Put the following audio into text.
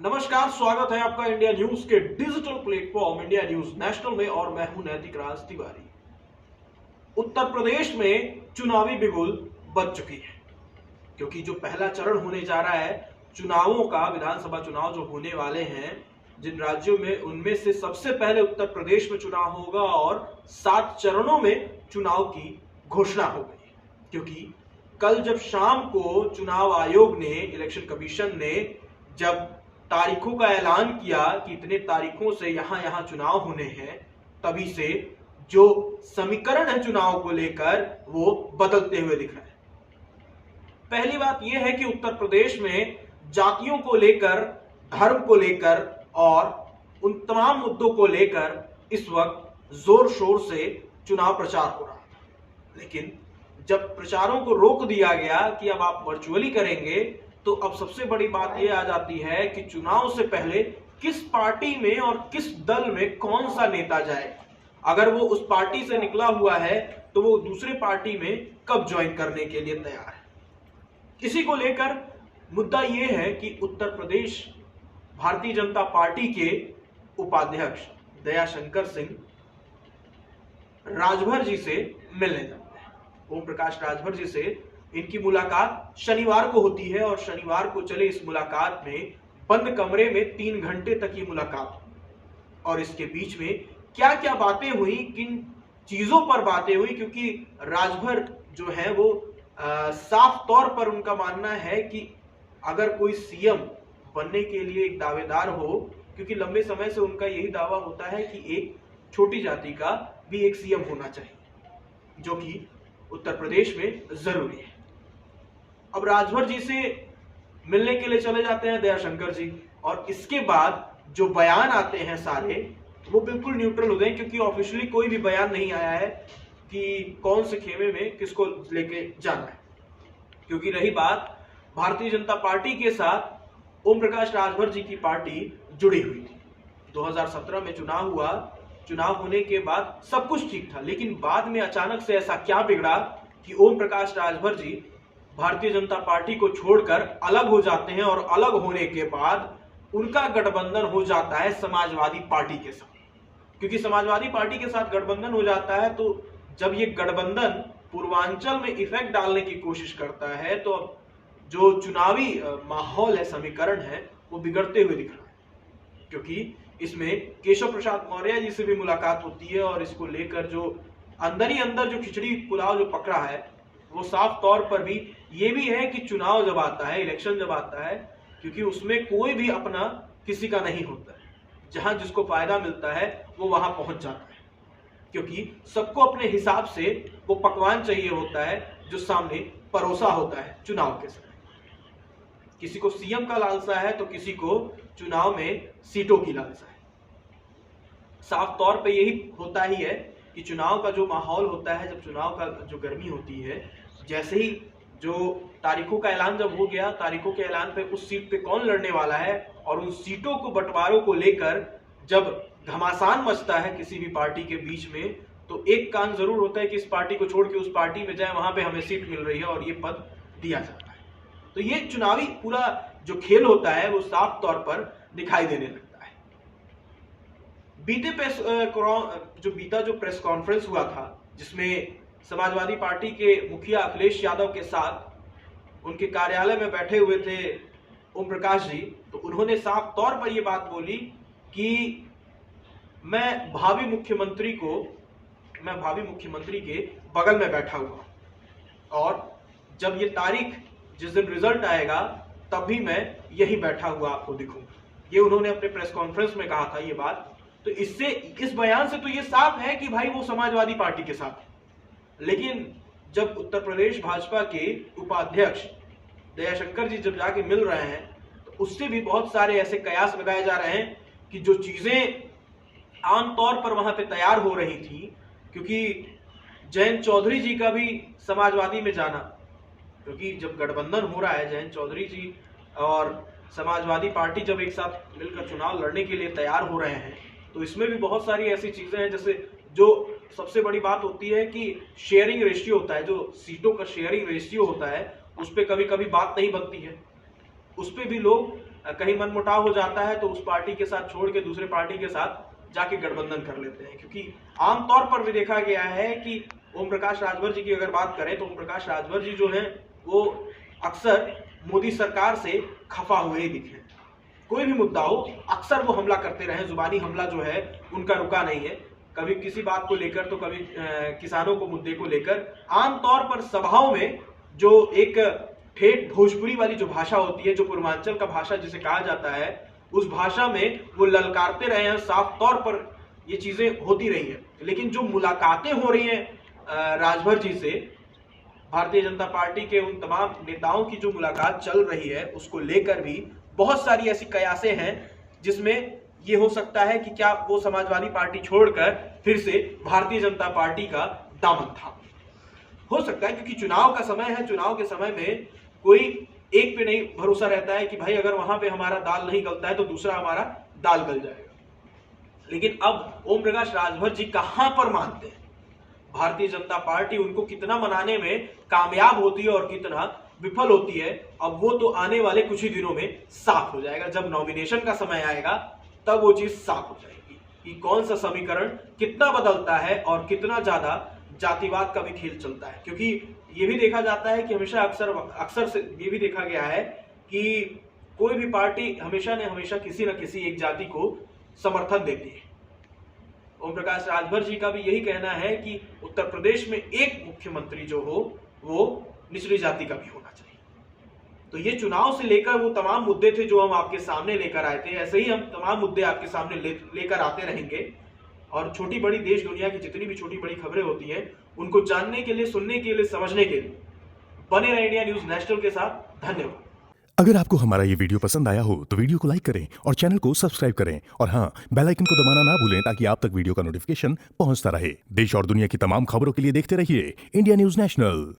नमस्कार, स्वागत है आपका इंडिया न्यूज के digital platform India news national में और मैं हूं नैतिक राज तिवारी। उत्तर प्रदेश में चुनावी बिगुल बज चुकी है क्योंकि जो पहला चरण होने जा रहा है चुनावों का, विधानसभा चुनाव जो होने वाले हैं जिन राज्यों में, उनमें से सबसे पहले उत्तर प्रदेश में चुनाव होगा और 7 चरणों में चुनाव की घोषणा हो गई। क्योंकि कल जब शाम को चुनाव आयोग ने, इलेक्शन कमीशन ने जब तारीखों का ऐलान किया कि इतने तारीखों से यहां यहां चुनाव होने हैं, तभी से जो समीकरण है चुनाव को लेकर वो बदलते हुए दिख रहा है। पहली बात यह है कि उत्तर प्रदेश में जातियों को लेकर, धर्म को लेकर और उन तमाम मुद्दों को लेकर इस वक्त जोर शोर से चुनाव प्रचार हो रहा है। लेकिन जब प्रचारों को रोक दिया गया कि अब आप वर्चुअली करेंगे, तो अब सबसे बड़ी बात यह आ जाती है कि चुनाव से पहले किस पार्टी में और किस दल में कौन सा नेता जाए। अगर वो उस पार्टी से निकला हुआ है तो वो दूसरे पार्टी में कब ज्वाइन करने के लिए तैयार है। इसी को लेकर मुद्दा यह है कि उत्तर प्रदेश भारतीय जनता पार्टी के उपाध्यक्ष दयाशंकर सिंह राजभर जी से मिलने जाते हैं। ओम प्रकाश राजभर जी से इनकी मुलाकात शनिवार को होती है और शनिवार को चले इस मुलाकात में बंद कमरे में 3 घंटे तक की मुलाकात और इसके बीच में क्या क्या बातें हुई, किन चीजों पर बातें हुई, क्योंकि राजभर जो है वो साफ तौर पर उनका मानना है कि अगर कोई सीएम बनने के लिए एक दावेदार हो, क्योंकि लंबे समय से उनका यही दावा होता है कि एक छोटी जाति का भी एक सीएम होना चाहिए, जो कि उत्तर प्रदेश में जरूरी है। अब राजभर जी से मिलने के लिए चले जाते हैं दयाशंकर जी और इसके बाद जो बयान आते हैं सारे वो बिल्कुल न्यूट्रल होते हैं, क्योंकि ऑफिशियली कोई भी बयान नहीं आया है कि कौन से खेमे में किसको लेके जाना है। क्योंकि रही बात, भारतीय जनता पार्टी के साथ ओम प्रकाश राजभर जी की पार्टी जुड़ी हुई थी। 2017 में चुनाव हुआ, चुनाव होने के बाद सब कुछ ठीक था, लेकिन बाद में अचानक से ऐसा क्या बिगड़ा कि ओम प्रकाश राजभर जी भारतीय जनता पार्टी को छोड़कर अलग हो जाते हैं और अलग होने के बाद उनका गठबंधन हो जाता है समाजवादी पार्टी के साथ। क्योंकि समाजवादी पार्टी के साथ गठबंधन हो जाता है तो जब ये गठबंधन पूर्वांचल में इफेक्ट डालने की कोशिश करता है तो अब जो चुनावी माहौल है, समीकरण है, वो बिगड़ते हुए दिख रहा है। क्योंकि इसमें केशव प्रसाद मौर्य जी से भी मुलाकात होती है और इसको लेकर जो अंदर ही अंदर जो खिचड़ी पुलाव जो पकड़ा है वो साफ तौर पर भी ये भी है कि चुनाव जब आता है, इलेक्शन जब आता है, क्योंकि उसमें कोई भी अपना किसी का नहीं होता है। जहां जिसको फायदा मिलता है वो वहां पहुंच जाता है, क्योंकि सबको अपने हिसाब से वो पकवान चाहिए होता है जो सामने परोसा होता है चुनाव के समय। किसी को सीएम का लालसा है तो किसी को चुनाव में सीटों की लालसा है। साफ तौर पे यही होता ही है कि चुनाव का जो माहौल होता है, जब चुनाव का जो गर्मी होती है, जैसे ही जो तारीखों का ऐलान जब हो गया, तारीखों के ऐलान पे उस सीट पे कौन लड़ने वाला है और उन सीटों को बंटवारों को लेकर जब घमासान मचता है किसी भी पार्टी के बीच में, तो एक कान जरूर होता है कि इस पार्टी को छोड़ के उस पार्टी में जाए, वहां पे हमें सीट मिल रही है और ये पद दिया जाता है। तो ये चुनावी पूरा जो खेल होता है वो साफ तौर पर दिखाई देने लगता है। बीता जो प्रेस कॉन्फ्रेंस हुआ था, जिसमें समाजवादी पार्टी के मुखिया अखिलेश यादव के साथ उनके कार्यालय में बैठे हुए थे ओम प्रकाश जी, तो उन्होंने साफ तौर पर यह बात बोली कि मैं भावी मुख्यमंत्री के बगल में बैठा हुआ और जब ये तारीख, जिस दिन रिजल्ट आएगा, तब भी मैं यहीं बैठा हुआ आपको दिखूंगा। ये उन्होंने अपने प्रेस कॉन्फ्रेंस में कहा था ये बात। तो इससे, इस बयान से तो ये साफ है कि भाई वो समाजवादी पार्टी के साथ है। लेकिन जब उत्तर प्रदेश भाजपा के उपाध्यक्ष दयाशंकर जी जब जाके मिल रहे हैं तो उससे भी बहुत सारे ऐसे कयास लगाए जा रहे हैं कि जो चीजें आमतौर पर वहां पे तैयार हो रही थी, क्योंकि जयंत चौधरी जी का भी समाजवादी में जाना, क्योंकि जब गठबंधन हो रहा है, जयंत चौधरी जी और समाजवादी पार्टी जब एक साथ मिलकर चुनाव लड़ने के लिए तैयार हो रहे हैं, तो इसमें भी बहुत सारी ऐसी चीजें हैं, जैसे जो सबसे बड़ी बात होती है कि शेयरिंग रेशियो होता है, जो सीटों का शेयरिंग रेशियो होता है, उस पर कभी कभी बात नहीं बनती है। उस पर भी लोग कहीं मनमुटाव हो जाता है तो उस पार्टी के साथ छोड़ के दूसरे पार्टी के साथ जाके गठबंधन कर लेते हैं। क्योंकि आमतौर पर भी देखा गया है कि ओम प्रकाश राजभर जी की अगर बात करें तो ओम प्रकाश राजभर जी जो हैं वो अक्सर मोदी सरकार से खफा हुए ही दिखे। कोई भी मुद्दा हो अक्सर वो हमला करते रहे, जुबानी हमला जो है उनका रुका नहीं है, कभी किसी बात को लेकर तो कभी किसानों को मुद्दे को लेकर। आमतौर पर सभाओं में जो एक ठेठ भोजपुरी वाली जो भाषा होती है, जो पूर्वांचल का भाषा जिसे कहा जाता है, उस भाषा में वो ललकारते रहे हैं। साफ तौर पर ये चीजें होती रही है। लेकिन जो मुलाकातें हो रही हैं राजभर जी से, भारतीय जनता पार्टी के उन तमाम नेताओं की जो मुलाकात चल रही है उसको लेकर भी बहुत सारी ऐसी कयासें हैं जिसमें ये हो सकता है कि क्या वो समाजवादी पार्टी छोड़कर फिर से भारतीय जनता पार्टी का दामन थाम हो सकता है। क्योंकि चुनाव का समय है, चुनाव के समय में कोई एक पे नहीं भरोसा रहता है कि भाई अगर वहां पे हमारा दाल नहीं गलता है तो दूसरा हमारा दाल गल जाएगा। लेकिन अब ओम प्रकाश राजभर जी कहां पर मानते हैं, भारतीय जनता पार्टी उनको कितना मनाने में कामयाब होती है और कितना विफल होती है, अब वो तो आने वाले कुछ ही दिनों में साफ हो जाएगा। जब नॉमिनेशन का समय आएगा तब वो चीज साफ हो जाएगी कि कौन सा समीकरण कितना बदलता है और कितना ज्यादा जातिवाद का भी खेल चलता है। क्योंकि ये भी देखा जाता है कि हमेशा अक्सर से ये भी देखा गया है कि कोई भी पार्टी हमेशा किसी न किसी एक जाति को समर्थन देती है। ओम प्रकाश राजभर जी का भी यही कहना है कि उत्तर प्रदेश में एक मुख्यमंत्री जो हो वो निचली जाति का भी होना चाहिए। तो ये चुनाव से लेकर वो तमाम मुद्दे थे जो हम आपके सामने लेकर आए थे। ऐसे ही हम तमाम मुद्दे आपके सामने लेकर आते रहेंगे और छोटी बड़ी देश दुनिया की जितनी भी छोटी बड़ी खबरें होती हैं उनको जानने के लिए, सुनने के लिए, समझने के लिए बने रहे इंडिया न्यूज नेशनल के साथ। धन्यवाद। अगर आपको हमारा ये वीडियो पसंद आया हो तो वीडियो को लाइक करें और चैनल को सब्सक्राइब करें और हाँ, बेल आइकन को दबाना ना भूलें ताकि आप तक वीडियो का नोटिफिकेशन पहुंचता रहे। देश और दुनिया की तमाम खबरों के लिए देखते रहिए इंडिया न्यूज नेशनल।